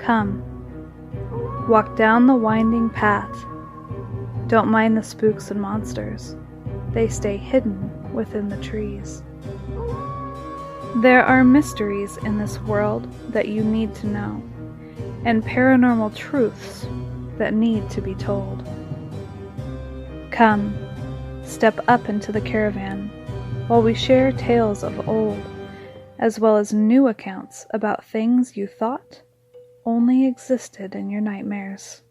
Come, walk down the winding path. Don't mind the spooks and monsters. They stay hidden within the trees. There are mysteries in this world that you need to know, and paranormal truths that need to be told. Come, step up into the caravan while we share tales of old, as well as new accounts about things you thought only existed in your nightmares.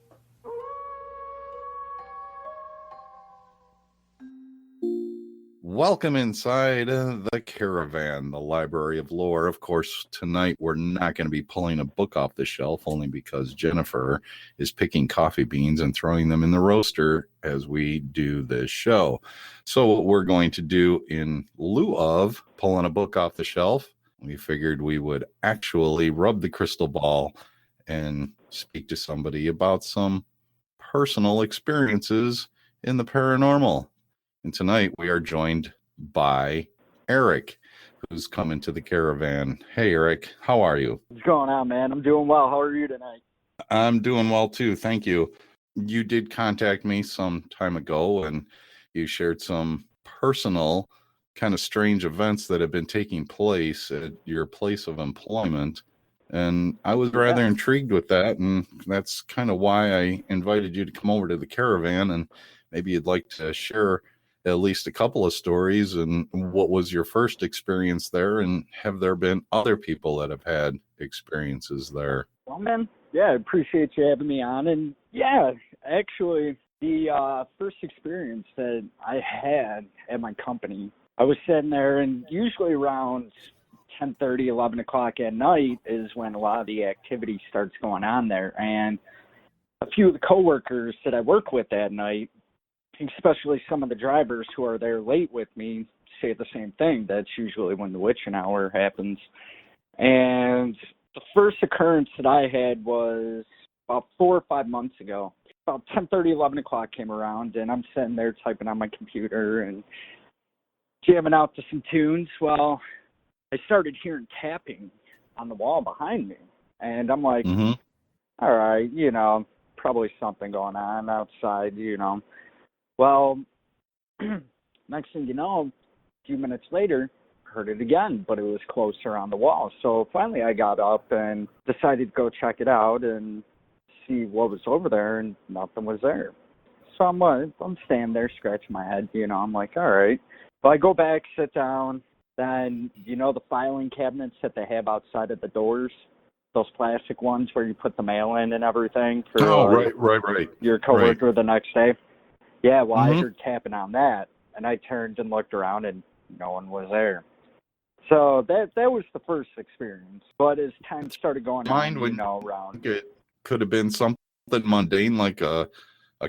Welcome inside the caravan, the library of lore. Of course, tonight we're not going to be pulling a book off the shelf, only because Jennifer is picking coffee beans and throwing them in the roaster as we do this show. So what we're going to do in lieu of pulling a book off the shelf, we figured we would actually rub the crystal ball and speak to somebody about some personal experiences in the paranormal. And tonight we are joined by Eric, who's coming to the caravan. Hey, Eric, how are you? What's going on, man? I'm doing well. How are you tonight? I'm doing well, too. Thank you. You did contact me some time ago, and you shared some personal, kind of strange events that have been taking place at your place of employment. And I was rather intrigued with that, and that's kind of why I invited you to come over to the caravan, and maybe you'd like to share at least a couple of stories and what was your first experience there, and have there been other people that have had experiences there? Well, man, I appreciate you having me on. And actually, the first experience that I had at my company, I was sitting there, and usually around 10:30, 11 o'clock at night is when a lot of the activity starts going on there. And a few of the coworkers that I work with that night, especially some of the drivers who are there late with me, say the same thing. That's usually when the witching hour happens. And the first occurrence that I had was about 4 or 5 months ago. About 10:30, 11 o'clock came around, and I'm sitting there typing on my computer and jamming out to some tunes. Well, I started hearing tapping on the wall behind me. And I'm like, all right, probably something going on outside, Well, next thing you know, a few minutes later, heard it again, but it was closer on the wall. So finally I got up and decided to go check it out and see what was over there, and nothing was there. So I'm standing there scratching my head, I'm like, all right. Well, I go back, sit down, then, the filing cabinets that they have outside of the doors, those plastic ones where you put the mail in and everything for right. your coworker the next day. Yeah, well, I heard tapping on that, and I turned and looked around, and no one was there. So that was the first experience. But as time started going on, around... It could have been something mundane, like a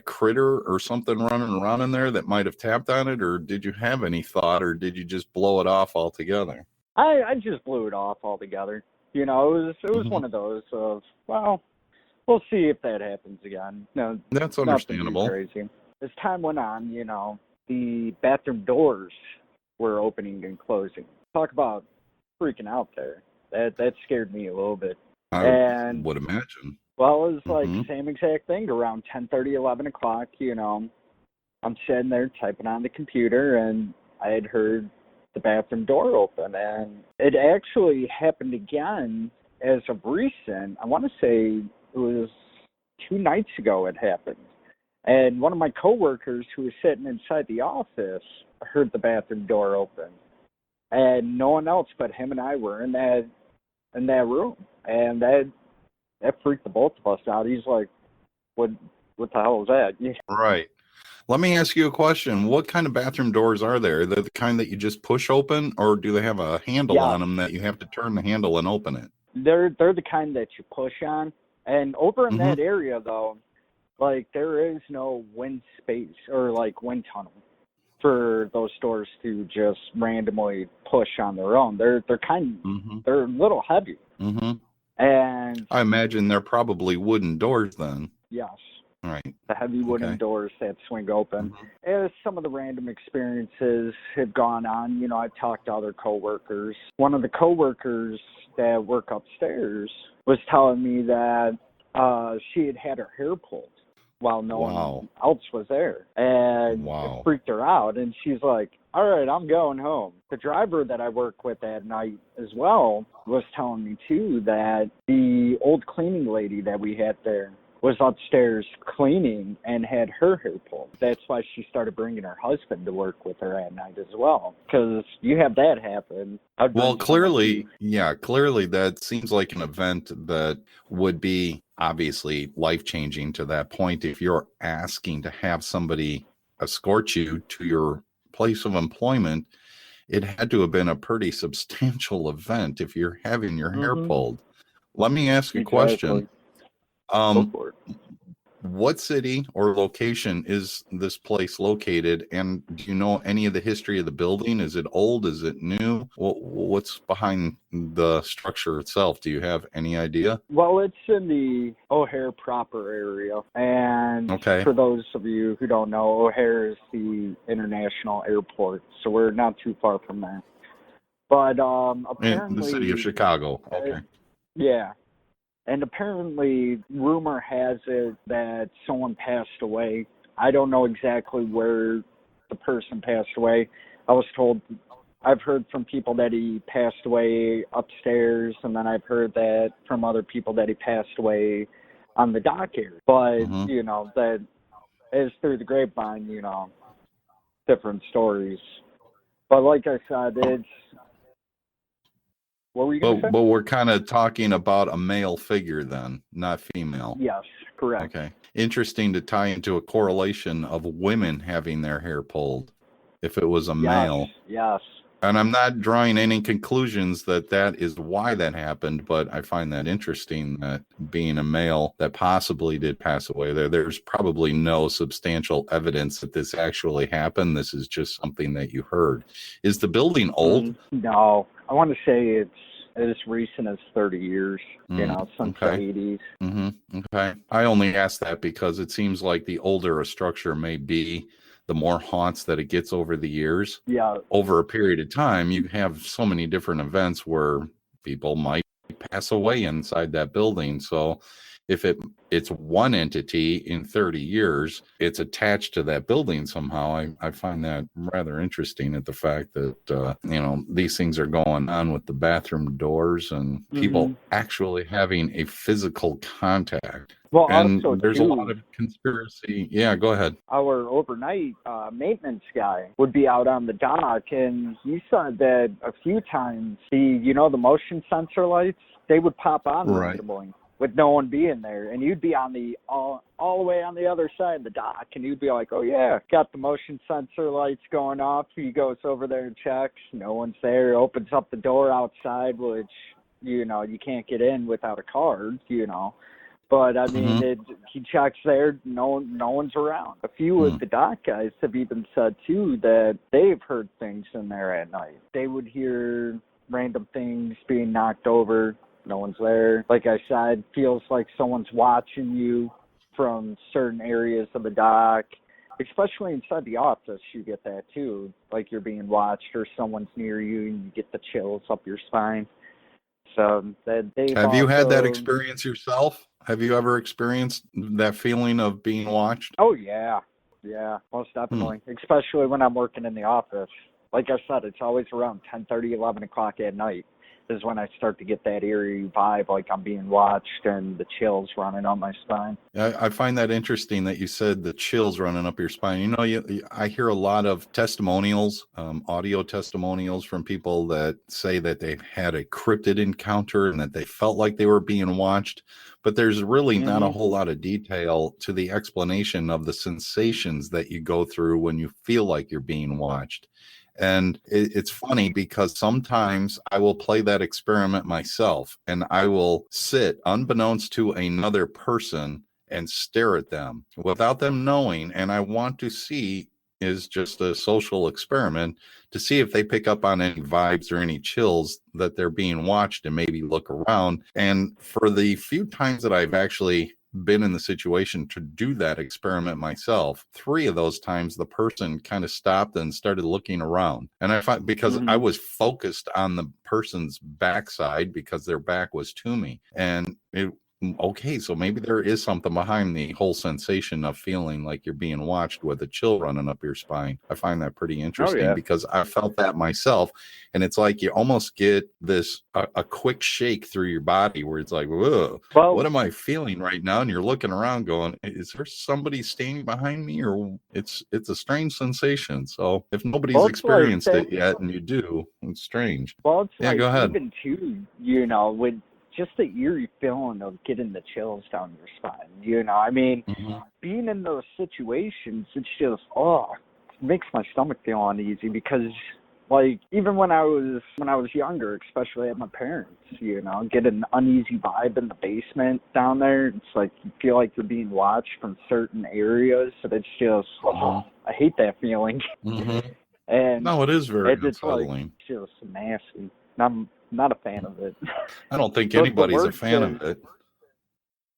critter or something running around in there that might have tapped on it, or did you have any thought, or did you just blow it off altogether? I just blew it off altogether. It was one of those of, well, we'll see if that happens again. No, that's understandable. Crazy. As time went on, the bathroom doors were opening and closing. Talk about freaking out there. That scared me a little bit. I would imagine. Well, it was like the same exact thing. Around 10:30, 11 o'clock, I'm sitting there typing on the computer, and I had heard the bathroom door open. And it actually happened again as of recent. I want to say it was 2 nights ago it happened. And one of my coworkers who was sitting inside the office heard the bathroom door open. And no one else but him and I were in that room. And that freaked the both of us out. He's like, what the hell is that? Yeah. Right. Let me ask you a question. What kind of bathroom doors are there? They're the kind that you just push open, or do they have a handle on them that you have to turn the handle and open it? They're the kind that you push on. And over in that area, though, like, there is no wind space or, like, wind tunnel for those doors to just randomly push on their own. They're they're a little heavy. And I imagine they're probably wooden doors then. Yes. Right. The heavy wooden doors that swing open. As some of the random experiences have gone on, I've talked to other coworkers. One of the coworkers that work upstairs was telling me that she had her hair pulled while no one else was there. And it freaked her out. And she's like, all right, I'm going home. The driver that I work with at night as well was telling me, too, that the old cleaning lady that we had there was upstairs cleaning and had her hair pulled. That's why she started bringing her husband to work with her at night as well, because you have that happen. Well, clearly that seems like an event that would be obviously life-changing to that point. If you're asking to have somebody escort you to your place of employment, it had to have been a pretty substantial event if you're having your hair pulled. Let me ask you a question. What city or location is this place located, and do you know any of the history of the building? Is it old? Is it new? What's behind the structure itself? Do you have any idea? Well, it's in the O'Hare proper area, and for those of you who don't know, O'Hare is the international airport, so we're not too far from that. But apparently, in the city of Chicago. Yeah. And apparently, rumor has it that someone passed away. I don't know exactly where the person passed away. I've heard from people that he passed away upstairs, and then I've heard that from other people that he passed away on the dock area. But, that is through the grapevine, different stories. But like I said, it's... What were you going to say? But we're kind of talking about a male figure then, not female. Yes, correct. Okay. Interesting to tie into a correlation of women having their hair pulled if it was a male. Yes. And I'm not drawing any conclusions that is why that happened, but I find that interesting that being a male that possibly did pass away there's probably no substantial evidence that this actually happened. This is just something that you heard. Is the building old? No. I want to say it's as recent as 30 years, since the 80s. Okay. I only ask that because it seems like the older a structure may be, the more haunts that it gets over the years. Yeah. Over a period of time, you have so many different events where people might pass away inside that building. So if it's one entity in 30 years, it's attached to that building somehow. I find that rather interesting at the fact that, these things are going on with the bathroom doors and people actually having a physical contact. Well, and also, there's a lot of conspiracy. Yeah, go ahead. Our overnight maintenance guy would be out on the dock, and he said that a few times the motion sensor lights, they would pop on randomly with no one being there, and you'd be on all the way on the other side of the dock, and you'd be like, oh yeah, got the motion sensor lights going off. He goes over there and checks, no one's there, opens up the door outside, which you can't get in without a card, but I mean, he checks there, no one's around. A few of the dock guys have even said too that they've heard things in there at night. They would hear random things being knocked over. No one's there. Like I said, feels like someone's watching you from certain areas of the dock, especially inside the office. You get that too, like you're being watched or someone's near you and you get the chills up your spine. So have you had that experience yourself? Have you ever experienced that feeling of being watched? Oh yeah, most definitely. Especially when I'm working in the office. Like I said, it's always around 10:30, 11 o'clock at night is when I start to get that eerie vibe, like I'm being watched and the chills running on my spine. I find that interesting that you said the chills running up your spine. I hear a lot of testimonials, audio testimonials from people that say that they've had a cryptid encounter and that they felt like they were being watched. But there's really not a whole lot of detail to the explanation of the sensations that you go through when you feel like you're being watched. And it's funny because sometimes I will play that experiment myself and I will sit unbeknownst to another person and stare at them without them knowing. And I want to see, is just a social experiment to see if they pick up on any vibes or any chills that they're being watched and maybe look around. And for the few times that I've actually been in the situation to do that experiment myself. 3 of those times, the person kind of stopped and started looking around. And I find, because I was focused on the person's backside because their back was to me. And okay, so maybe there is something behind the whole sensation of feeling like you're being watched with a chill running up your spine. I find that pretty interesting because I felt that myself. And it's like you almost get this a quick shake through your body where it's like, whoa, what am I feeling right now? And you're looking around going, is there somebody standing behind me? Or it's a strange sensation. So if nobody's experienced it yet and you do, it's strange. Well, it's go ahead. Even too, with just the eerie feeling of getting the chills down your spine, I mean, being in those situations, it's just, it makes my stomach feel uneasy because, like, even when I was younger, especially at my parents, get an uneasy vibe in the basement down there. It's like you feel like you're being watched from certain areas, and it's just, I hate that feeling. And no, it is very Like, unsettling. it's just nasty. I'm not a fan of it. I don't think anybody's a fan of it.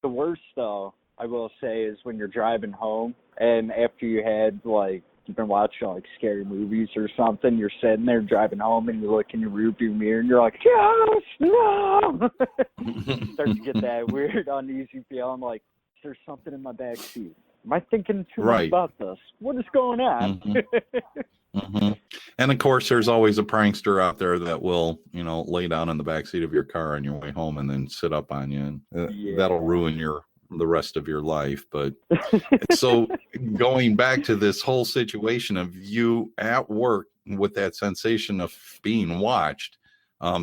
The worst, though, I will say, is when you're driving home and after you've been watching like scary movies or something, you're sitting there driving home and you look in your rearview mirror and you're like, yes, no! Start to get that weird, uneasy feeling like, there's something in my back seat. Am I thinking too much about this? What is going on? And of course, there's always a prankster out there that will, lay down in the backseat of your car on your way home and then sit up on you. And that'll ruin the rest of your life. But so going back to this whole situation of you at work with that sensation of being watched,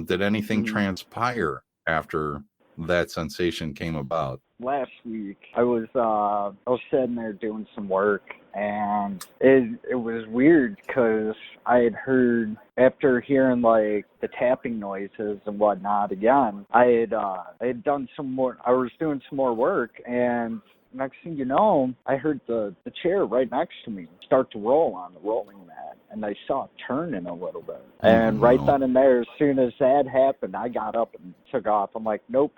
did anything transpire after that sensation came about? Last week, I was sitting there doing some work, and it was weird because I had heard, after hearing like the tapping noises and whatnot again, I had done some more. I was doing some more work, and next thing you know, I heard the chair right next to me start to roll on the rolling mat, and I saw it turning a little bit. And right then and there, as soon as that happened, I got up and took off. I'm like, nope,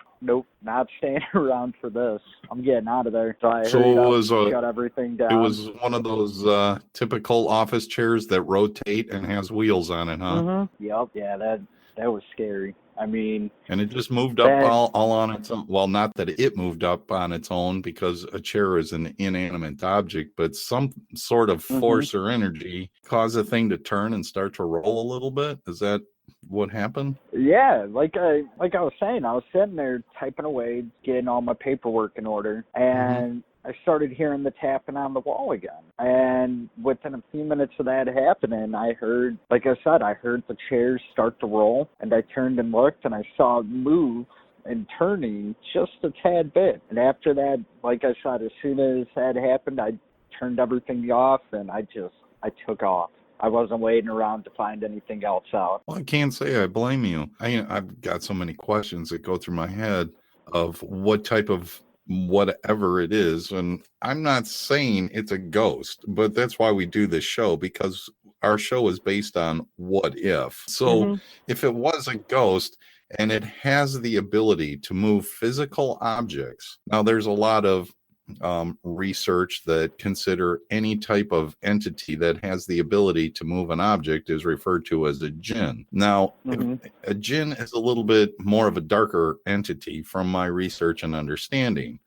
not staying around for this. I'm getting out of there. So I shut everything down. It was one of those typical office chairs that rotate and has wheels on it, huh? Yep. Yeah, that was scary. I mean, and it just moved up all on its own. Well, not that it moved up on its own, because a chair is an inanimate object, but some sort of force or energy caused the thing to turn and start to roll a little bit. Is that what happened? Yeah, like I was saying, I was sitting there typing away, getting all my paperwork in order, and I started hearing the tapping on the wall again. And within a few minutes of that happening, I heard the chairs start to roll, and I turned and looked, and I saw it move and turning just a tad bit. And after that, like I said, as soon as that happened, I turned everything off, and I took off. I wasn't waiting around to find anything else out. Well, I can't say I blame you. I've got so many questions that go through my head of what type of whatever it is. And I'm not saying it's a ghost, but that's why we do this show, because our show is based on what if. So if it was a ghost and it has the ability to move physical objects, now there's a lot of research that consider any type of entity that has the ability to move an object is referred to as a jinn. Now, a jinn is a little bit more of a darker entity from my research and understanding.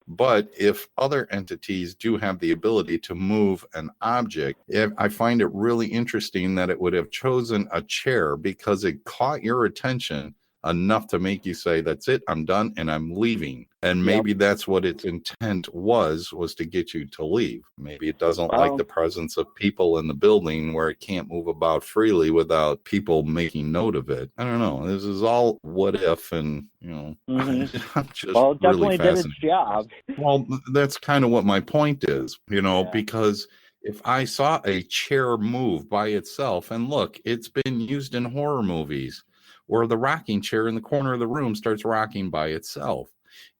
But if other entities do have the ability to move an object, I find it really interesting that it would have chosen a chair because it caught your attention enough to make you say, that's it, I'm done, and I'm leaving. And maybe that's what its intent was to get you to leave. Maybe it doesn't like the presence of people in the building where it can't move about freely without people making note of it. I don't know. This is all what if, and, I'm just it definitely really fascinated. Did its job. Well, that's kind of what my point is, because if I saw a chair move by itself, and look, it's been used in horror movies, where the rocking chair in the corner of the room starts rocking by itself.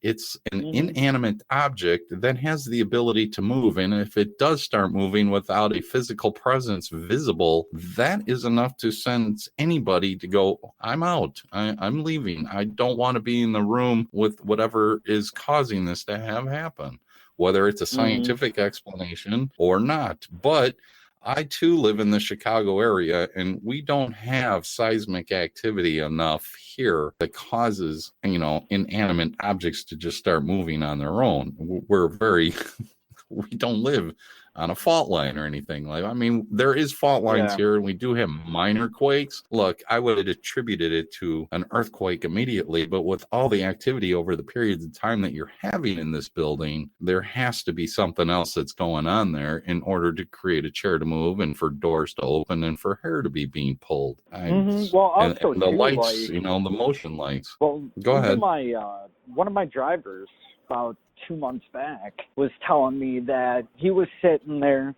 It's an inanimate object that has the ability to move. And if it does start moving without a physical presence visible, that is enough to send anybody to go, I'm out. I'm leaving. I don't want to be in the room with whatever is causing this to have happen, whether it's a scientific explanation or not. But I too live in the Chicago area, and we don't have seismic activity enough here that causes, inanimate objects to just start moving on their own. We're very, we don't live on a fault line or anything. There is fault lines here, and we do have minor quakes. Look, I would have attributed it to an earthquake immediately, but with all the activity over the periods of time that you're having in this building, there has to be something else that's going on there in order to create a chair to move and for doors to open and for hair to be being pulled. Well, also and the too, lights, the motion lights. Well, go ahead. One of my drivers about 2 months back was telling me that he was sitting there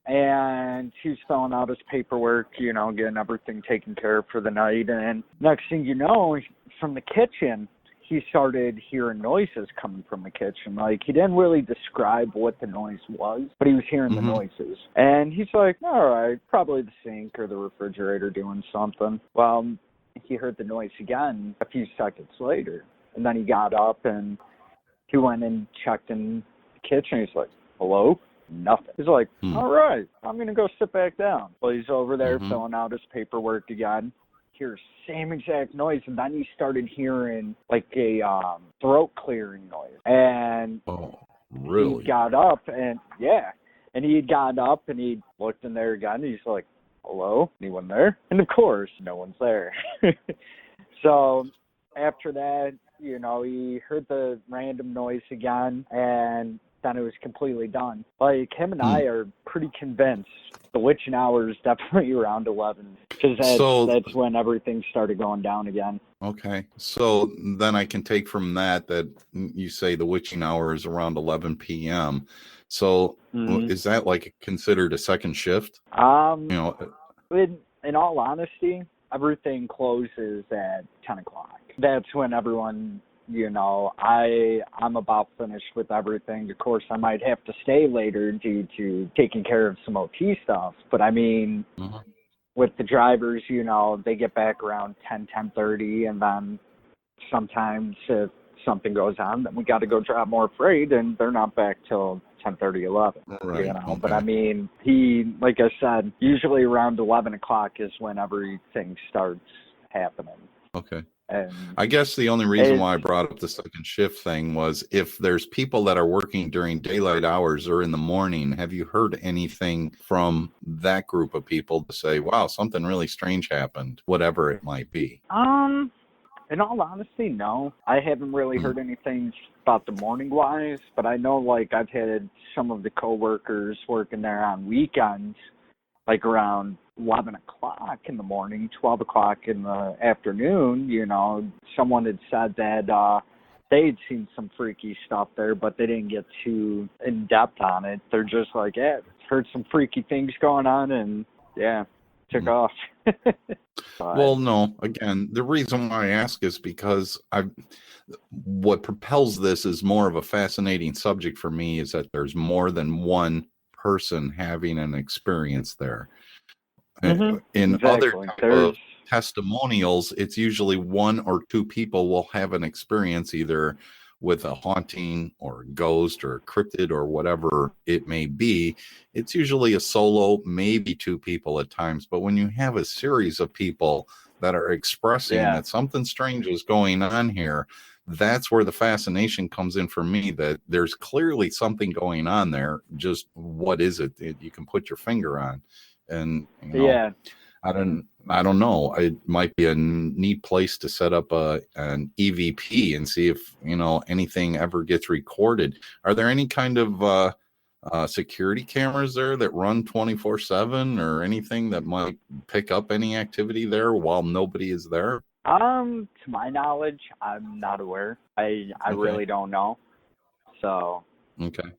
and he was filling out his paperwork, getting everything taken care of for the night. And next thing you know, from the kitchen, he started hearing noises coming from the kitchen. He didn't really describe what the noise was, but he was hearing the noises. And he's like, all right, probably the sink or the refrigerator doing something. Well, he heard the noise again a few seconds later. And then he got up and he went and checked in the kitchen. He's like, hello? Nothing. He's like, all right, I'm going to go sit back down. Well, he's over there filling out his paperwork again. Hears same exact noise. And then he started hearing a throat clearing noise. And really? He got up and he had gotten up and he looked in there again. And he's like, hello? Anyone there? And of course, no one's there. So after that, he heard the random noise again, and then it was completely done. Him and I are pretty convinced the witching hour is definitely around 11, because that's when everything started going down again. Okay. So then I can take from that you say the witching hour is around 11 p.m. So is that considered a second shift? In all honesty, everything closes at 10 o'clock. That's when everyone, I'm about finished with everything. Of course, I might have to stay later due to taking care of some OT stuff. But with the drivers, they get back around 10:30, and then sometimes if something goes on, then we got to go drop more freight, and they're not back till 10:30, 11. Right. Okay. But he, like I said, usually around 11 o'clock is when everything starts happening. Okay. And I guess the only reason why I brought up the second shift thing was if there's people that are working during daylight hours or in the morning, have you heard anything from that group of people to say, wow, something really strange happened, whatever it might be? In all honesty, no. I haven't really heard anything about the morning wise, but I know I've had some of the coworkers working there on weekends, around 11 o'clock in the morning, 12 o'clock in the afternoon. Someone had said that they'd seen some freaky stuff there, but they didn't get too in depth on it. They're just heard some freaky things going on, and took off. Well, no, again, the reason why I ask is because what propels this is more of a fascinating subject for me is that there's more than one person having an experience there. In other of testimonials, it's usually one or two people will have an experience either with a haunting or a ghost or a cryptid or whatever it may be. It's usually a solo, maybe two people at times. But when you have a series of people that are expressing that something strange is going on here, that's where the fascination comes in for me, that there's clearly something going on there. Just what is it that you can put your finger on? And I don't know. It might be a neat place to set up an EVP and see if anything ever gets recorded. Are there any kind of security cameras there that run 24/7 or anything that might pick up any activity there while nobody is there? To my knowledge, I'm not aware. I really don't know. So okay.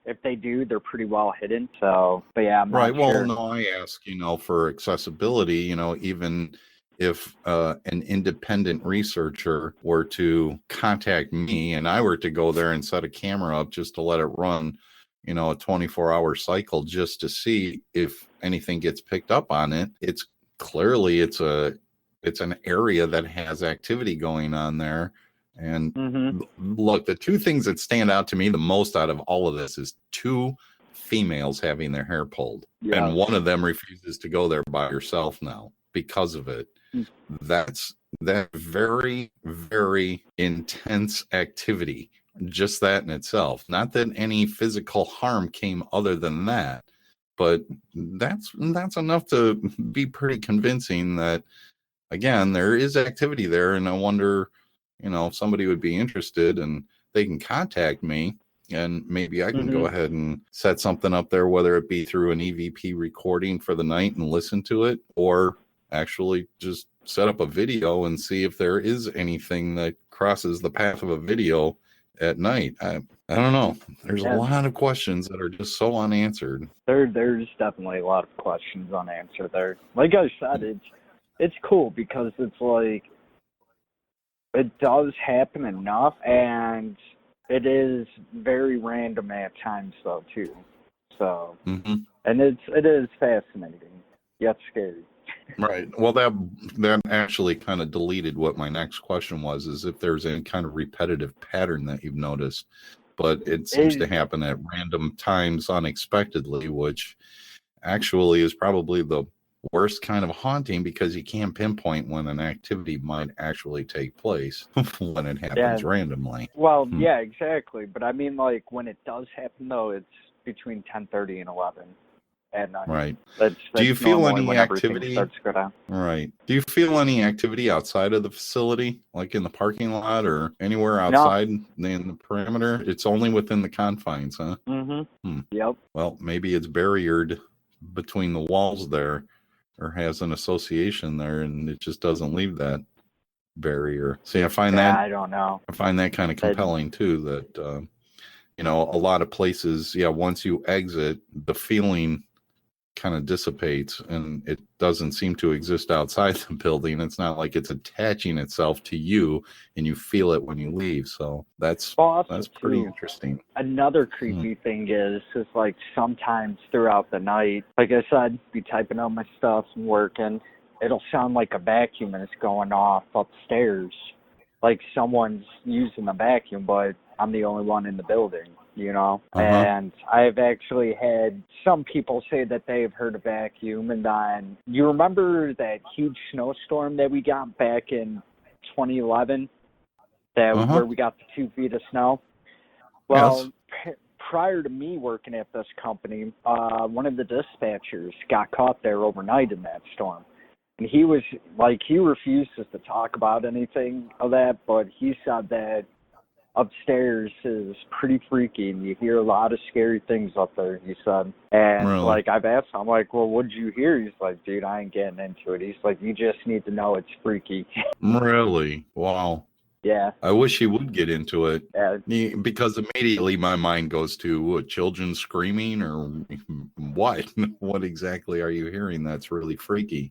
If they do, they're pretty well hidden. So, but yeah, I'm right. not Well, sure. no, I ask, for accessibility, even if an independent researcher were to contact me and I were to go there and set a camera up just to let it run, a 24-hour cycle just to see if anything gets picked up on it, it's clearly it's an area that has activity going on there. And look, the two things that stand out to me the most out of all of this is two females having their hair pulled. Yeah. And one of them refuses to go there by herself now because of it. That's that very, very intense activity. Just that in itself. Not that any physical harm came other than that, but that's enough to be pretty convincing that, again, there is activity there. And I wonder, if somebody would be interested and they can contact me and maybe I can go ahead and set something up there, whether it be through an EVP recording for the night and listen to it, or actually just set up a video and see if there is anything that crosses the path of a video at night. I don't know. There's a lot of questions that are just so unanswered. There's definitely a lot of questions unanswered there. Like I said, it's cool because it's like it does happen enough, and it is very random at times though too. So and it is fascinating yet scary. Right. Well, that actually kind of deleted what my next question was, is if there's any kind of repetitive pattern that you've noticed. But it seems to happen at random times unexpectedly, which actually is probably the worst kind of haunting because you can't pinpoint when an activity might actually take place when it happens randomly. Well, yeah, exactly. But I mean, like, when it does happen, though, it's between 10:30 and 11. At night. Right. That's do you feel any activity? Right. Do you feel any activity outside of the facility, like in the parking lot or anywhere outside in the perimeter? It's only within the confines, huh? Yep. Well, maybe it's barriered between the walls there, or has an association there, and it just doesn't leave that barrier. See, I find that I don't know. I find that kind of compelling too. That a lot of places, once you exit, the feeling kind of dissipates and it doesn't seem to exist outside the building. It's not like it's attaching itself to you and you feel it when you leave. So that's pretty interesting. Another creepy thing is like sometimes throughout the night, like I said, be typing on my stuff and working, it'll sound like a vacuum and it's going off upstairs, like someone's using the vacuum, but I'm the only one in the building. And I've actually had some people say that they've heard a vacuum. And then you remember that huge snowstorm that we got back in 2011 where we got the 2 feet of snow? Well, prior to me working at this company, one of the dispatchers got caught there overnight in that storm. And he was like, he refuses to talk about anything of that, but he said that upstairs is pretty freaky and you hear a lot of scary things up there, he said. And like I've asked him, I'm like, well, what'd you hear? He's like, dude, I ain't getting into it. He's like, you just need to know it's freaky. Really? Wow. Yeah. I wish he would get into it. Yeah. Because immediately my mind goes to children screaming or what? What exactly are you hearing that's really freaky?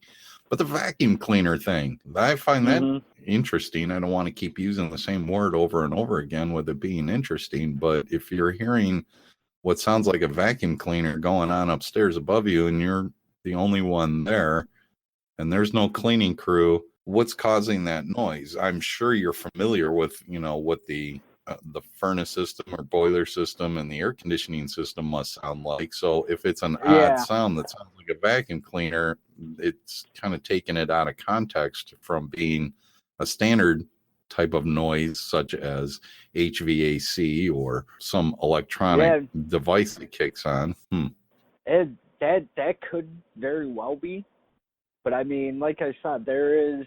But the vacuum cleaner thing, I find that interesting. I don't want to keep using the same word over and over again with it being interesting. But if you're hearing what sounds like a vacuum cleaner going on upstairs above you and you're the only one there and there's no cleaning crew, what's causing that noise? I'm sure you're familiar with, what the furnace system or boiler system and the air conditioning system must sound like. So if it's an odd sound that sounds like a vacuum cleaner, it's kind of taking it out of context from being a standard type of noise such as HVAC or some electronic device that kicks on. That could very well be. But I mean, like I said, there is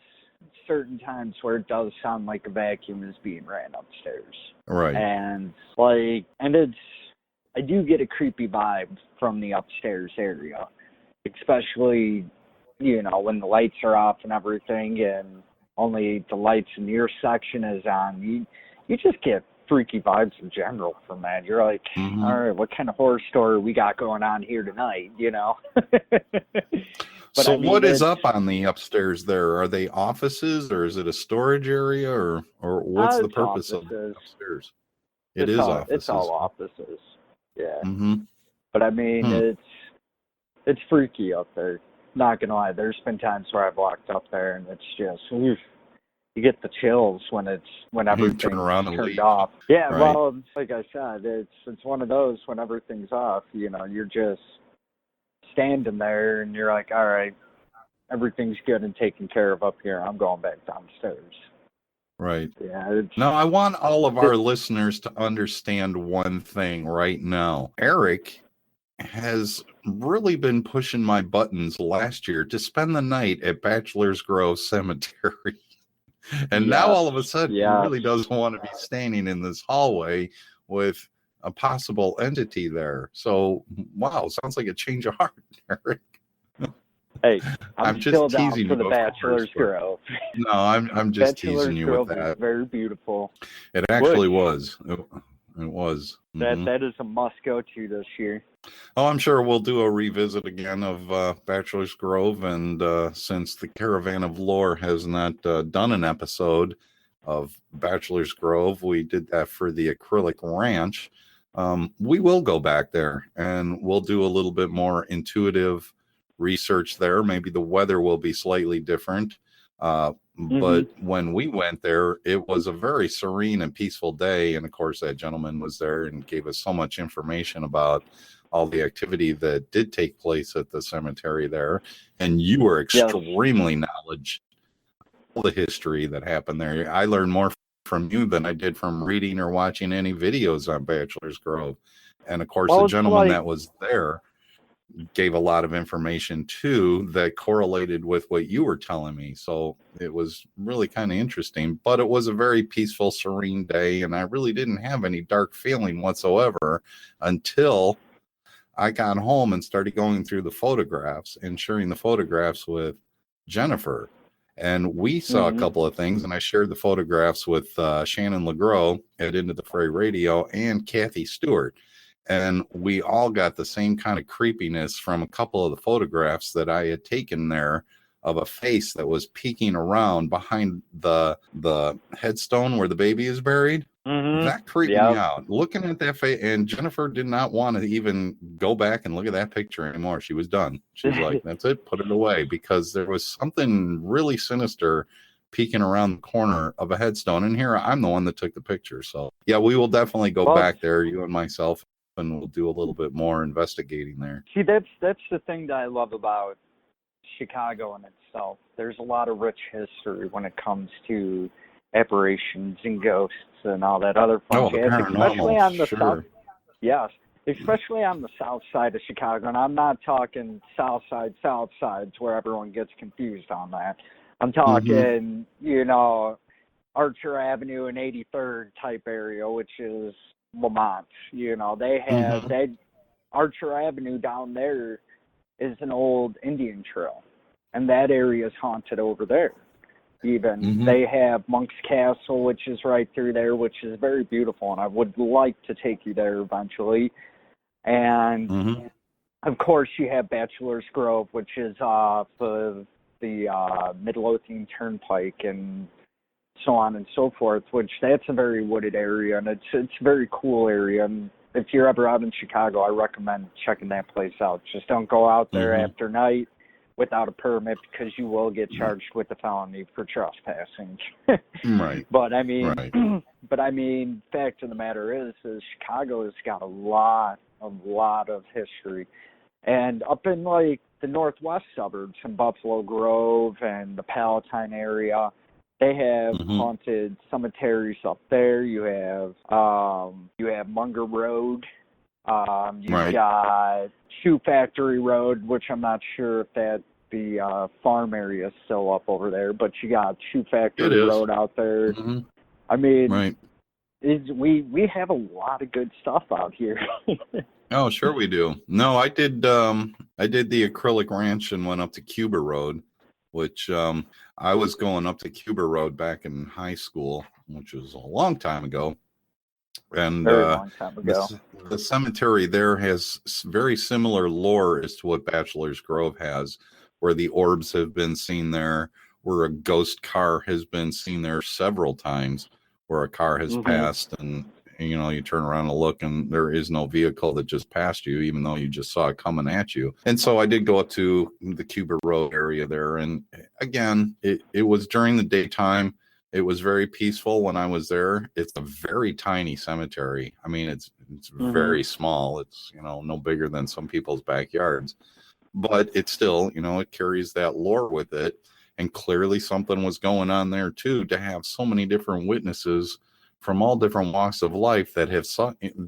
certain times where it does sound like a vacuum is being ran upstairs. Right. And I do get a creepy vibe from the upstairs area, especially, when the lights are off and everything and only the lights in your section is on. You just get freaky vibes in general from that. You're like, all right, what kind of horror story we got going on here tonight, So I mean, what is it's up on the upstairs there? Are they offices or is it a storage area or what's the it's purpose of offices. upstairs? It is It's all offices. offices. Yeah. Mm-hmm. But I mean, it's freaky up there. Not gonna lie, there's been times where I've walked up there and it's just oof, you get the chills when You everything's turn around and turned leave. off. Yeah, Right. well, like I said, it's one of those when everything's off. You know, you're just standing there and you're like, all right, everything's good and taken care of up here. I'm going back downstairs. Right. Yeah. Now, I want all of our listeners to understand one thing right now. Eric has really been pushing my buttons last year to spend the night at Bachelor's Grove Cemetery. And now all of a sudden he really doesn't want to be standing in this hallway with a possible entity there. So, wow, sounds like a change of heart, Eric. Hey, I'm just still down teasing for you, the of Bachelor's course, Grove. No, I'm just Bachelor's teasing you Grove with that. is very beautiful. It actually was. It was. That is a must go to this year. Oh, I'm sure we'll do a revisit again of Bachelor's Grove. And since the Caravan of Lore has not done an episode of Bachelor's Grove, we did that for the Acrylic Ranch. We will go back there and we'll do a little bit more intuitive research there. Maybe the weather will be slightly different. But when we went there, it was a very serene and peaceful day. And of course, that gentleman was there and gave us so much information about all the activity that did take place at the cemetery there. And you were extremely knowledgeable of the history that happened there. I learned more from you than I did from reading or watching any videos on Bachelor's Grove. And of course, the gentleman that was there gave a lot of information too that correlated with what you were telling me. So it was really kind of interesting, but it was a very peaceful, serene day. And I really didn't have any dark feeling whatsoever until I got home and started going through the photographs and sharing the photographs with Jennifer. And we saw a couple of things, and I shared the photographs with Shannon LeGros at Into the Fray Radio and Kathy Stewart. And we all got the same kind of creepiness from a couple of the photographs that I had taken there of a face that was peeking around behind the headstone where the baby is buried. That creeped me out. Looking at that face, and Jennifer did not want to even go back and look at that picture anymore. She was done. She's like, that's it, put it away, because there was something really sinister peeking around the corner of a headstone. And here I'm the one that took the picture. So yeah, we will definitely go back there, you and myself, and we'll do a little bit more investigating there. See, that's the thing that I love about Chicago in itself. There's a lot of rich history when it comes to apparitions and ghosts and all that other fun jazz, especially on the south. Yes, especially on the south side of Chicago, and I'm not talking south sides where everyone gets confused on that. I'm talking, you know, Archer Avenue and 83rd type area, which is Lamont. You know, they have that Archer Avenue down there is an old Indian trail, and that area is haunted over there. Even they have Monk's Castle, which is right through there, which is very beautiful, and I would like to take you there eventually. And of course, you have Bachelor's Grove, which is off of the Midlothian Turnpike and so on and so forth, which that's a very wooded area, and it's a very cool area. And if you're ever out in Chicago, I recommend checking that place out. Just don't go out there after night without a permit, because you will get charged with a felony for trespassing. But I mean, fact of the matter is Chicago has got a lot of history. And up in like the northwest suburbs in Buffalo Grove and the Palatine area, they have haunted cemeteries up there. You have Munger Road. You've got Shoe Factory Road, which I'm not sure if that the farm area is still up over there, but you got Shoe Factory Road out there. I mean, we have a lot of good stuff out here. Oh, sure we do. No, I did the Acrylic Ranch and went up to Cuba Road, which I was going up to Cuba Road back in high school, which was a long time ago. And the cemetery there has very similar lore as to what Bachelor's Grove has, where the orbs have been seen there, where a ghost car has been seen there several times, where a car has passed and you turn around and look and there is no vehicle that just passed you, even though you just saw it coming at you. And so I did go up to the Cuba Road area there. And again, it was during the daytime. It was very peaceful when I was there. It's a very tiny cemetery. I mean, it's very small. It's, no bigger than some people's backyards, but it's still, it carries that lore with it. And clearly something was going on there too, to have so many different witnesses from all different walks of life that have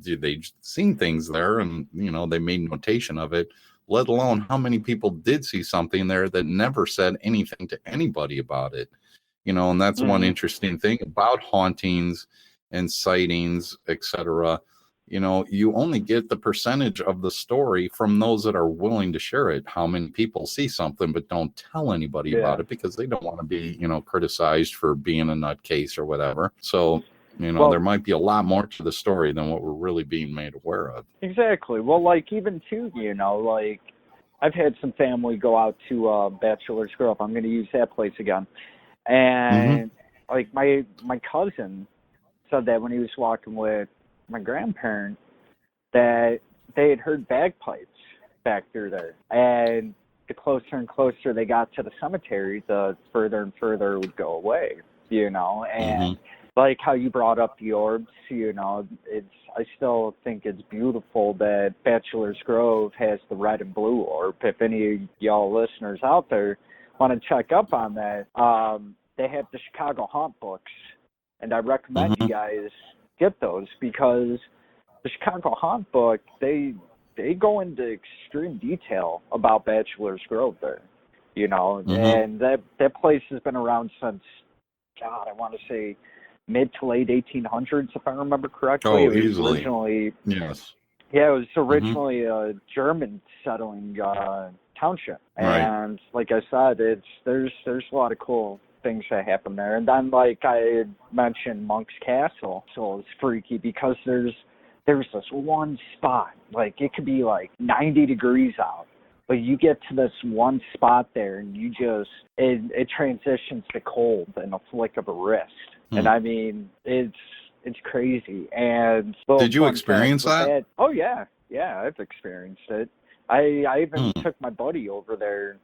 they've seen things there, and they made notation of it, let alone how many people did see something there that never said anything to anybody about it. And that's one interesting thing about hauntings and sightings, etc. You only get the percentage of the story from those that are willing to share it. How many people see something but don't tell anybody about it because they don't want to be, criticized for being a nutcase or whatever. So, there might be a lot more to the story than what we're really being made aware of. Exactly. Well, like even too, like I've had some family go out to Bachelor's Grove. I'm going to use that place again. And like my cousin said that when he was walking with my grandparent, that they had heard bagpipes back through there. And the closer and closer they got to the cemetery, the further and further it would go away, and like how you brought up the orbs, I still think it's beautiful that Bachelor's Grove has the red and blue orb. If any of y'all listeners out there want to check up on that, they have the Chicago Haunt books, and I recommend you guys get those, because the Chicago Haunt book, they go into extreme detail about Bachelor's Grove there, and that place has been around since, God, I want to say mid to late 1800s, if I remember correctly. Oh, it was easily. Originally, yes. Yeah, it was originally a German settling township, and like I said, there's a lot of cool things that happen there. And then, like I had mentioned, Monk's Castle, so it's freaky because there's this one spot, like it could be like 90 degrees out, but you get to this one spot there and you just it transitions to cold in a flick of a wrist. And I mean, it's crazy. And did you experience that? Oh yeah, I've experienced it. I even took my buddy over there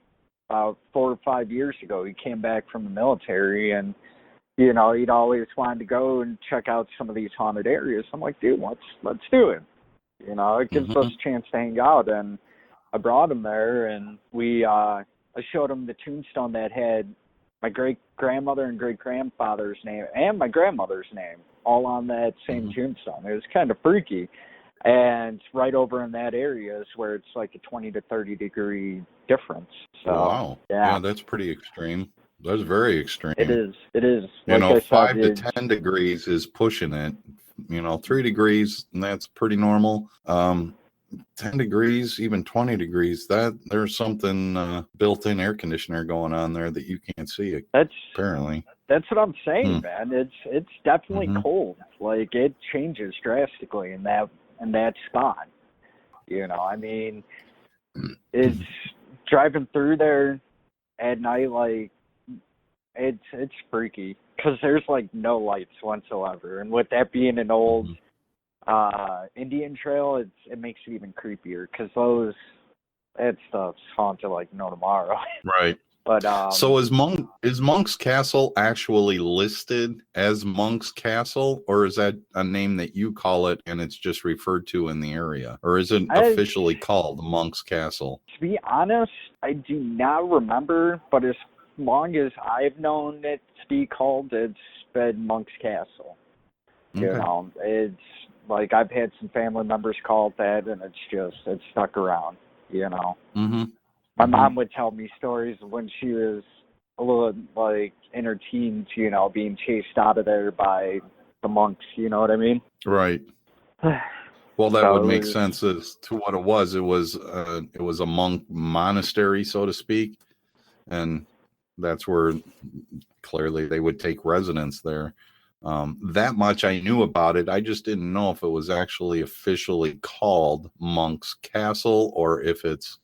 about 4 or 5 years ago. He came back from the military, and he'd always wanted to go and check out some of these haunted areas. I'm like, dude, let's do it. It gives us a chance to hang out. And I brought him there, and I showed him the tombstone that had my great-grandmother and great-grandfather's name and my grandmother's name all on that same tombstone. It was kind of freaky. And right over in that area is where it's like a 20 to 30 degree difference. So, wow. Yeah, that's pretty extreme. That's very extreme. It is. Like 5 to 10 degrees is pushing it. 3 degrees, and that's pretty normal. 10 degrees, even 20 degrees, that there's something built-in air conditioner going on there that you can't see. Apparently. That's what I'm saying, man. It's definitely cold. Like it changes drastically in that spot. I mean, it's driving through there at night, like it's freaky because there's like no lights whatsoever, and with that being an old Indian trail, it makes it even creepier because that stuff's haunted like no tomorrow. Right. But so is Monk's Castle actually listed as Monk's Castle, or is that a name that you call it and it's just referred to in the area, or is it officially called Monk's Castle? To be honest, I do not remember, but as long as I've known it to be called, it's been Monk's Castle. Okay. It's like I've had some family members call it that, and it's stuck around. My mom would tell me stories of when she was a little, like, in her teens, being chased out of there by the monks, you know what I mean? Right. Well, that would make sense as to what it was. It was a monk monastery, so to speak, and that's where clearly they would take residence there. That much I knew about it. I just didn't know if it was actually officially called Monk's Castle or if it's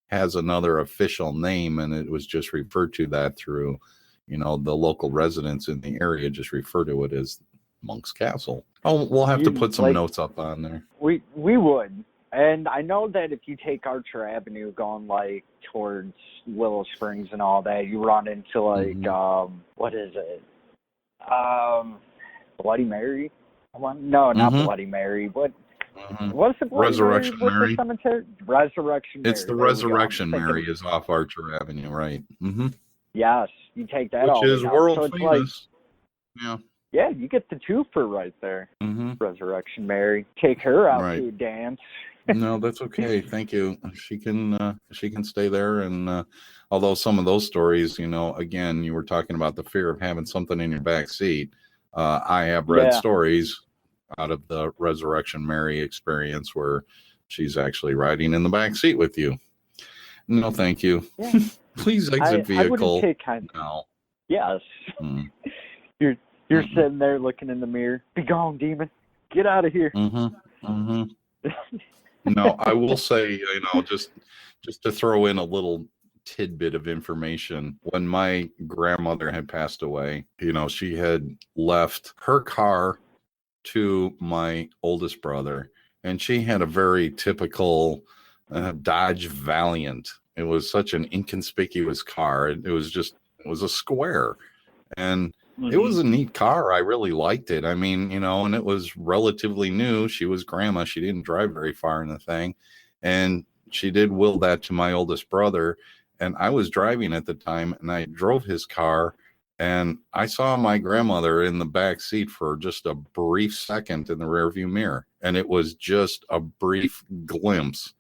has another official name, and it was just referred to that through, the local residents in the area just refer to it as Monk's Castle. Oh, we'll have to put some notes up on there. We would. And I know that if you take Archer Avenue going like towards Willow Springs and all that, you run into like what is it? Bloody Mary? No, not Bloody Mary. What's the Bloody Resurrection Mary? Mary? The cemetery? Resurrection Mary. It's the Resurrection Mary is off Archer Avenue, right? Mm-hmm. Yes, you take that which all is down. world so it's famous. Like, yeah, you get the twofer right there. Mm-hmm. Resurrection Mary. Take her out to a dance. No, that's okay. Thank you. She can stay there. And although some of those stories, again, you were talking about the fear of having something in your back seat. I have read stories out of the Resurrection Mary experience where she's actually riding in the back seat with you. No, thank you. Yeah. Please exit vehicle. I wouldn't take now. Yes. You're sitting there looking in the mirror. Be gone, demon. Get out of here. No, I will say, just to throw in a little tidbit of information. When my grandmother had passed away, she had left her car to my oldest brother, and she had a very typical Dodge Valiant. It was such an inconspicuous car. It was a square, and it was a neat car. I really liked it. I mean, and it was relatively new. She was grandma. She didn't drive very far in the thing. And she did will that to my oldest brother. And I was driving at the time, and I drove his car, and I saw my grandmother in the back seat for just a brief second in the rearview mirror. And it was just a brief glimpse.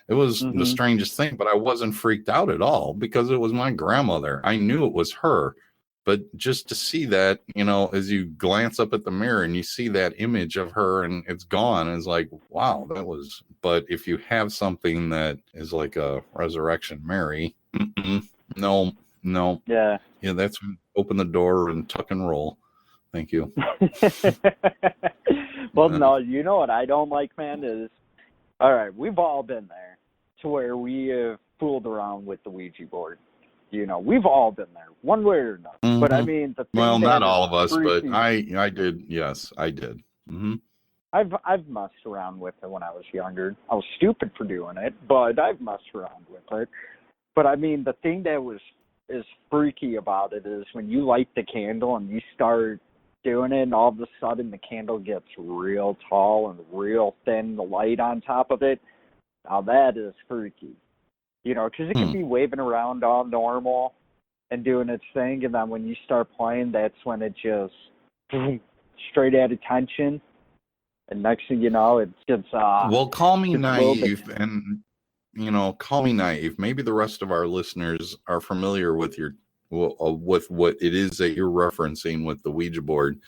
It was the strangest thing, but I wasn't freaked out at all because it was my grandmother. I knew it was her. But just to see that, as you glance up at the mirror and you see that image of her and it's gone, it's like, wow, that was. But if you have something that is like a Resurrection Mary, no. Yeah, that's open the door and tuck and roll. Thank you. Well, no, you know what I don't like, man, is, all right, we've all been there to where we have fooled around with the Ouija board. We've all been there, one way or another. But I mean, not all of us, but I did. Yes, I did. I've messed around with it when I was younger. I was stupid for doing it, but I've messed around with it. But I mean, the thing that is freaky about it is when you light the candle and you start doing it, and all of a sudden the candle gets real tall and real thin, the light on top of it. Now that is freaky. Because it can be waving around all normal and doing its thing, and then when you start playing, that's when it just straight at attention, and next thing you know, it gets well, call me naive, and call me naive. Maybe the rest of our listeners are familiar with with what it is that you're referencing with the Ouija board.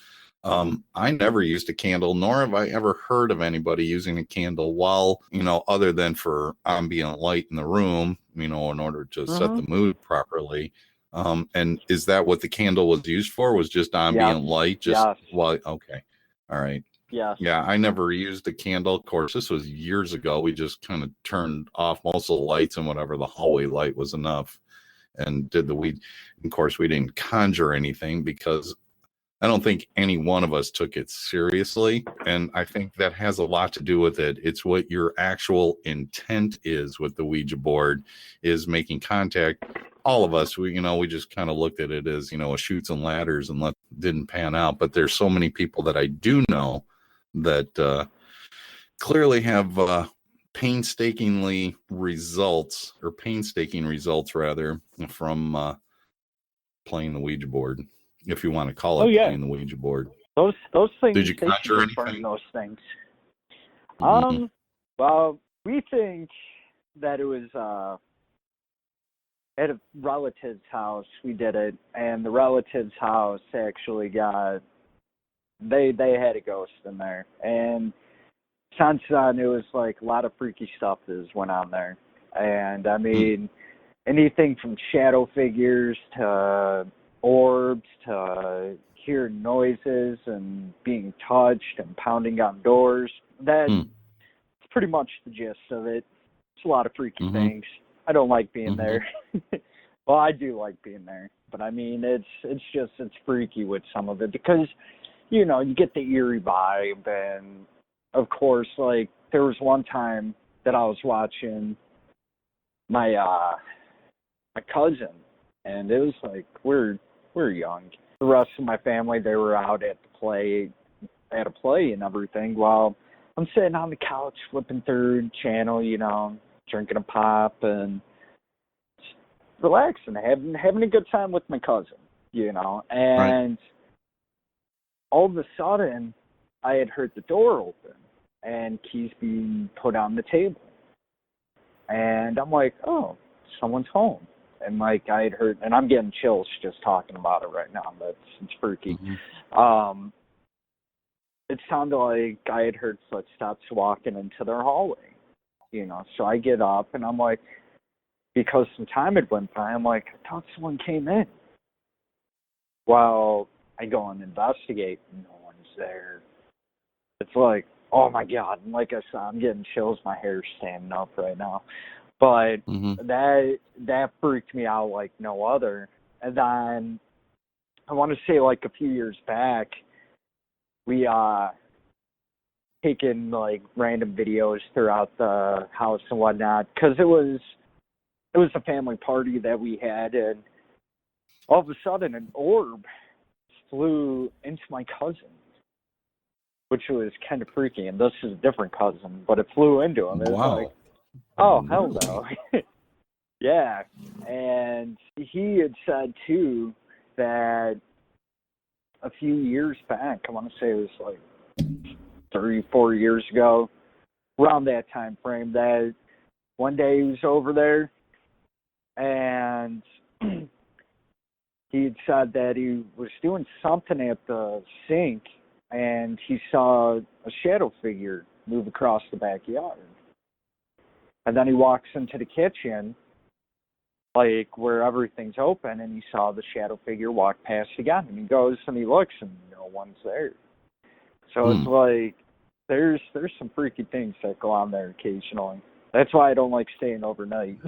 I never used a candle, nor have I ever heard of anybody using a candle while, other than for ambient light in the room, in order to set the mood properly. And is that what the candle was used for? Was just ambient light? Okay. All right. Yes. Yeah, I never used a candle. Of course, this was years ago. We just kind of turned off most of the lights, and whatever the hallway light was enough, and did the weed. Of course, we didn't conjure anything because I don't think any one of us took it seriously. And I think that has a lot to do with it. It's what your actual intent is with the Ouija board, is making contact. All of us, we just kind of looked at it as, a chutes and ladders, and didn't pan out. But there's so many people that I do know that clearly have painstaking results rather from playing the Ouija board. If you want to call it playing the Ouija board. Those things. Did you conjure anything? Those things. Well, we think that it was at a relative's house we did it, and the relative's house actually got they had a ghost in there, and since then it was like a lot of freaky stuff that went on there, and I mean anything from shadow figures to orbs to hearing noises and being touched and pounding on doors. That's pretty much the gist of it. It's a lot of freaky things. I don't like being Mhm. there. Well, I do like being there, but I mean, it's freaky with some of it because, you know, you get the eerie vibe, and of course, like there was one time that I was watching my my cousin, and it was like we're young. The rest of my family, they were out at a play and everything. While I'm sitting on the couch flipping through the channel, you know, drinking a pop and just relaxing, having a good time with my cousin, you know. Right. And all of a sudden, I had heard the door open and keys being put on the table, and I'm like, oh, someone's home. And like I had heard, and I'm getting chills just talking about it right now. It's freaky. Mhm. It sounded like I had heard footsteps walking into their hallway, you know. So I get up and I'm like, because some time had went by, I'm like, I thought someone came in. Well, I go and investigate, and no one's there. It's like, oh my God. And like I said, I'm getting chills, my hair's standing up right now. But Mhm. that freaked me out like no other. And then I want to say like a few years back, we taken like random videos throughout the house and whatnot, because it was a family party that we had, and all of a sudden an orb flew into my cousin, which was kind of freaky. And this is a different cousin, but it flew into him. It was like, Wow. oh hell Really? no. Yeah. And he had said too that a few years back, I want to say it was like 3-4 years ago, around that time frame, that one day he was over there and he had said that he was doing something at the sink and he saw a shadow figure move across the backyard. And then he walks into the kitchen, like where everything's open, and he saw the shadow figure walk past again. And he goes and he looks and no one's there. So it's Hmm. like there's some freaky things that go on there occasionally. That's why I don't like staying overnight.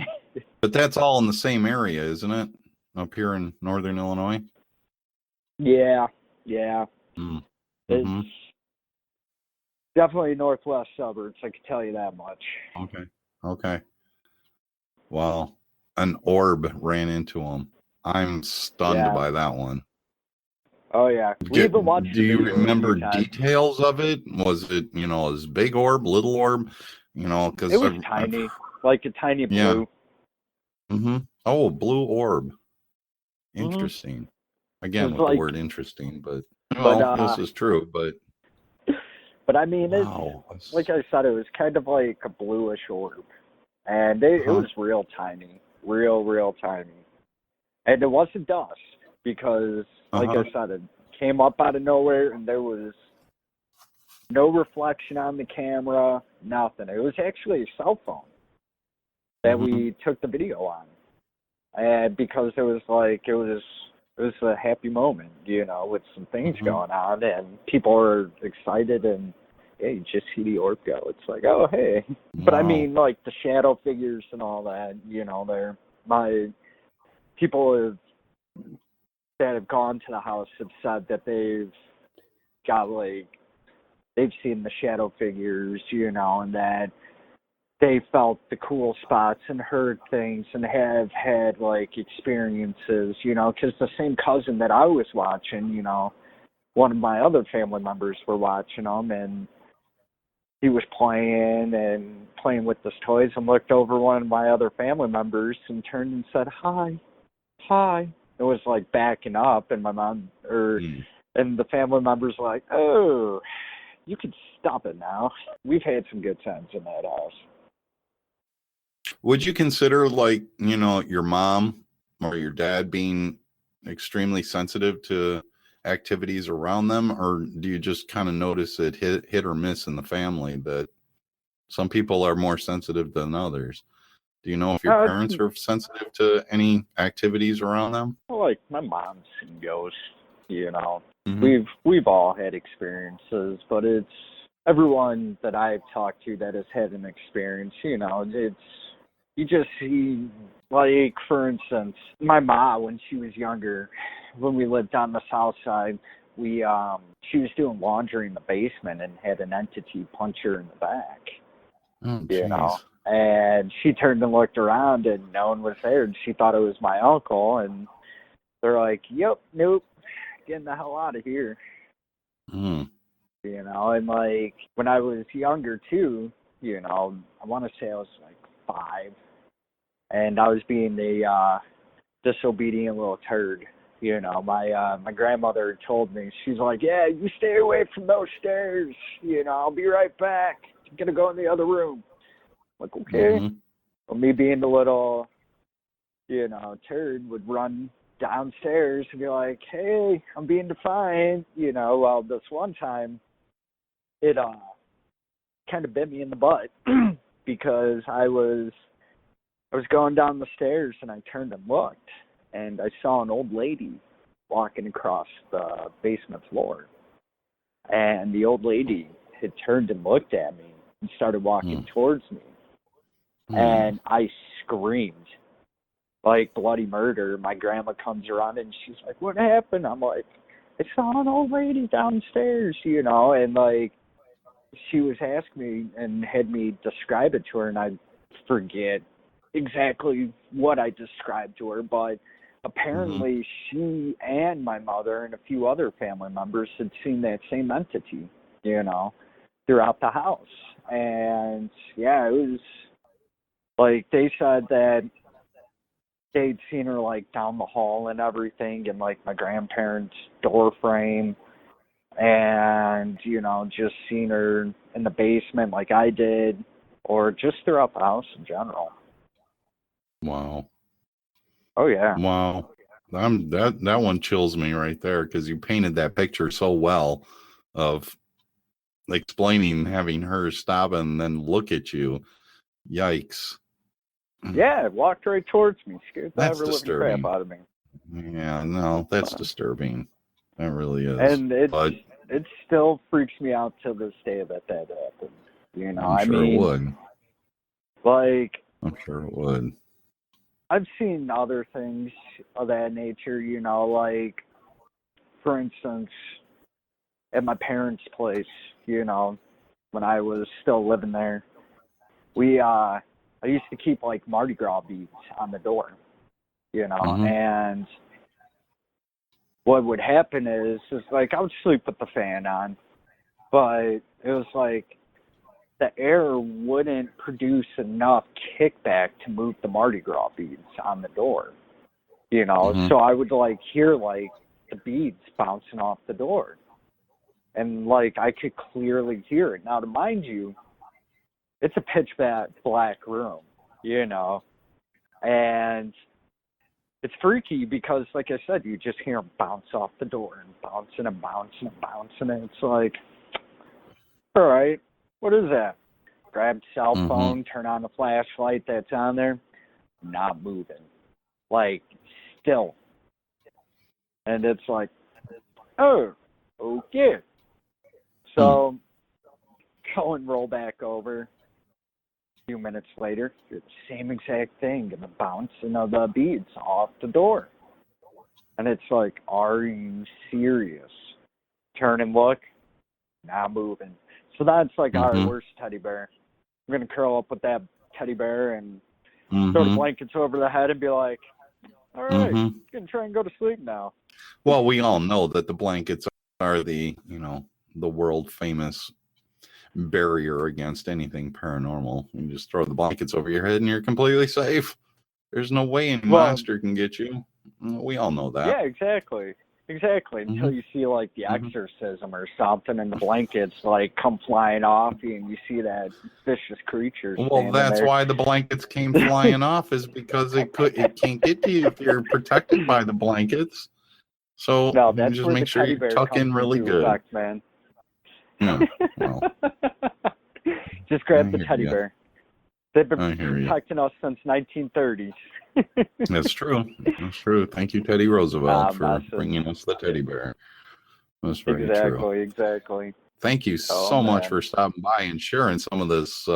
But that's all in the same area, isn't it? Up here in northern Illinois. Yeah. Mm. It's Mm-hmm. definitely northwest suburbs, I can tell you that much. Okay. Well, an orb ran into him. I'm stunned Yeah. by that one. Oh yeah. We even watched Do the you video a few remember times. details of it? Was it, this big orb, little orb? It Because was tiny, like a tiny yeah. blue. Mm-hmm. Oh, blue orb. Mm-hmm. Interesting. It Again, was with the like, word interesting, but but this is true. But I mean, it's wow, like I said, it was kind of like a bluish orb, and it uh-huh. was real tiny, real tiny, and it wasn't dust because, like Uh-huh. I said, it came up out of nowhere, and there was no reflection on the camera, nothing. It was actually a cell phone that Mm-hmm. we took the video on, and because it was a happy moment, with some things Mm-hmm. going on, and people are excited, and hey, you just see the orb go. It's like, oh hey. But I Wow. mean, like the shadow figures and all that, they're my people that have gone to the house have said that they've seen the shadow figures, and that they felt the cool spots and heard things and have had like experiences, because the same cousin that I was watching, one of my other family members were watching them, and he was playing with his toys, and looked over one of my other family members and turned and said, hi. It was like backing up, and my mom Mm. and the family members were like, oh, you can stop it now. We've had some good times in that house. Would you consider, like, your mom or your dad being extremely sensitive to activities around them, or do you just kind of notice it hit or miss in the family that some people are more sensitive than others? Do you know if your parents are sensitive to any activities around them? Like my mom's seen ghosts, Mm-hmm. We've all had experiences, but it's everyone that I've talked to that has had an experience, you just see, like, for instance, my mom, when she was younger, when we lived on the south side, she was doing laundry in the basement and had an entity punch her in the back, Oh, you know. jeez. And she turned and looked around and no one was there, and she thought it was my uncle, and they're like, yep, nope, getting the hell out of here. Mm. You know, and like when I was younger too, you know, I want to say I was like 5, and I was being a disobedient little turd. You know, my grandmother told me, she's like, yeah, you stay away from those stairs. You know, I'll be right back. I'm gonna go in the other room. I'm like, okay. Mhm. Well, me being the little, you know, turd would run downstairs and be like, hey, I'm being defiant. You know, well, this one time, it kind of bit me in the butt because I was going down the stairs and I turned and looked, and I saw an old lady walking across the basement floor, and the old lady had turned and looked at me and started walking towards me, and I screamed like bloody murder. My grandma comes around and she's like, what happened? I'm like, I saw an old lady downstairs, you know, and like she was asking me and had me describe it to her, and I forget exactly what I described to her, but apparently she and my mother and a few other family members had seen that same entity, you know, throughout the house. And yeah, it was like they said that they'd seen her like down the hall and everything, and like my grandparents' door frame, and you know, just seen her in the basement like I did, or just throughout the house in general. Wow. Oh yeah. Wow. That one chills me right there, because you painted that picture so well of explaining having her stop and then look at you. Yikes. Yeah, it walked right towards me, scared the That's ever living crap disturbing. out of me. Yeah, no, that's disturbing. That really is. And But it still freaks me out to this day that happened. You know, I'm I sure it mean, would. like, I'm sure it would. I've seen other things of that nature, you know, like, for instance, at my parents' place, you know, when I was still living there, I used to keep, like, Mardi Gras beads on the door, you know, and what would happen is like, I would sleep with the fan on, but it was like, the air wouldn't produce enough kickback to move the Mardi Gras beads on the door, you know, so I would, like, hear, like, the beads bouncing off the door, and, like, I could clearly hear it. Now, to mind you, it's a pitch black room, you know, and it's freaky because, like I said, you just hear them bounce off the door and bouncing and bouncing and bouncing, and it's like, all right, what is that? Grab cell phone, turn on the flashlight that's on there, not moving, like, still. And it's like, oh, okay. So, go and roll back over. A few minutes later, do the same exact thing, and the bouncing of the beads off the door. And it's like, are you serious? Turn and look, not moving. So that's like our worst teddy bear. I'm going to curl up with that teddy bear and throw the blankets over the head and be like, all right, I'm going to try and go to sleep now. Well, we all know that the blankets are the, you know, the world famous barrier against anything paranormal. You just throw the blankets over your head and you're completely safe. There's no way any monster can get you. We all know that. Yeah, exactly. Until you see, like, the exorcism or something, and the blankets, like, come flying off, and you see that vicious creature. Well, that's there. why the blankets came flying off, is because it can't get to you if you're protected by the blankets. So no, you that's just where make the sure teddy you bear tuck comes in really into good. Effect, man. Yeah, well, just grab the teddy bear. They've been protecting us since 1930s. That's true. That's true. Thank you, Teddy Roosevelt, for bringing us the teddy bear. That's very true. Exactly. Thank you so much for stopping by and sharing some of this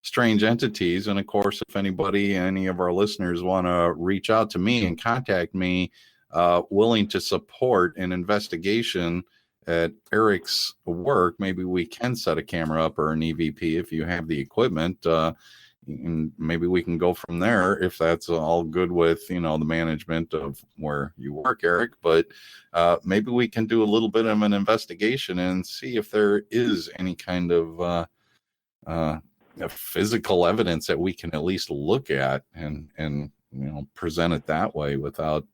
strange entities. And of course, if any of our listeners want to reach out to me and contact me, willing to support an investigation at Eric's work, maybe we can set a camera up or an EVP if you have the equipment. And maybe we can go from there if that's all good with, the management of where you work, Eric. But maybe we can do a little bit of an investigation and see if there is any kind of physical evidence that we can at least look at and present it that way without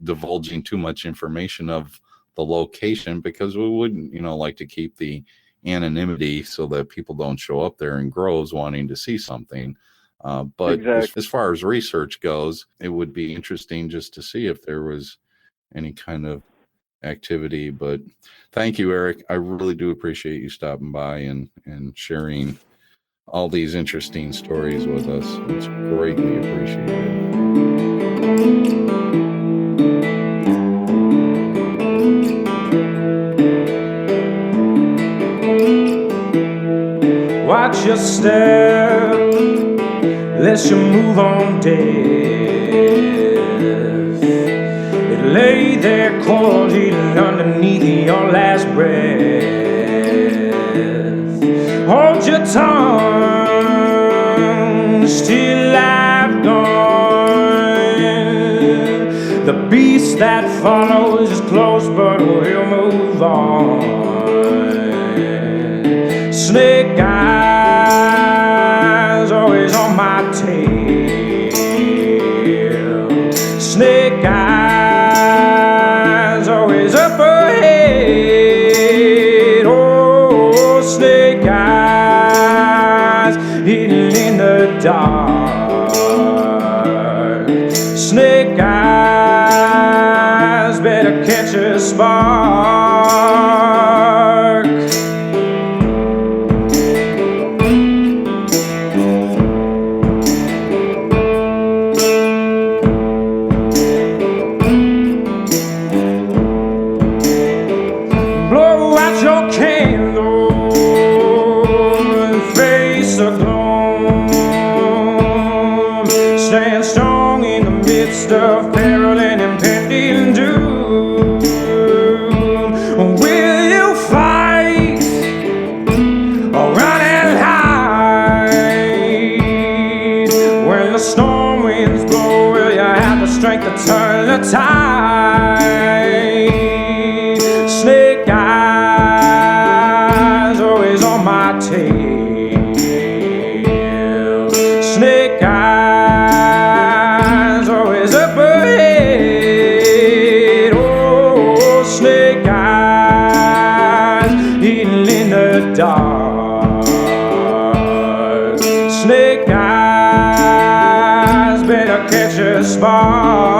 divulging too much information of the location, because we wouldn't like to keep the anonymity so that people don't show up there in groves wanting to see something. But Exactly. as far as research goes, it would be interesting just to see if there was any kind of activity. But thank you, Eric. I really do appreciate you stopping by and sharing all these interesting stories with us. It's greatly appreciated. Watch your step, lest you move on death. It lay there cold, eating underneath your last breath. Hold your tongue, still I've gone. The beast that follows is close, but we'll move on. Snake eyes always on my tail. Snake eyes always up ahead. Oh, snake eyes hidden in the dark. Snake eyes better catch a spark. Of peril and impending doom, will you fight or run and hide? When the storm winds blow, will you have the strength to turn the tide? Snake eyes always on my tail. Snake eyes up ahead. Oh, snake eyes hidden in the dark. Snake eyes better catch a spark.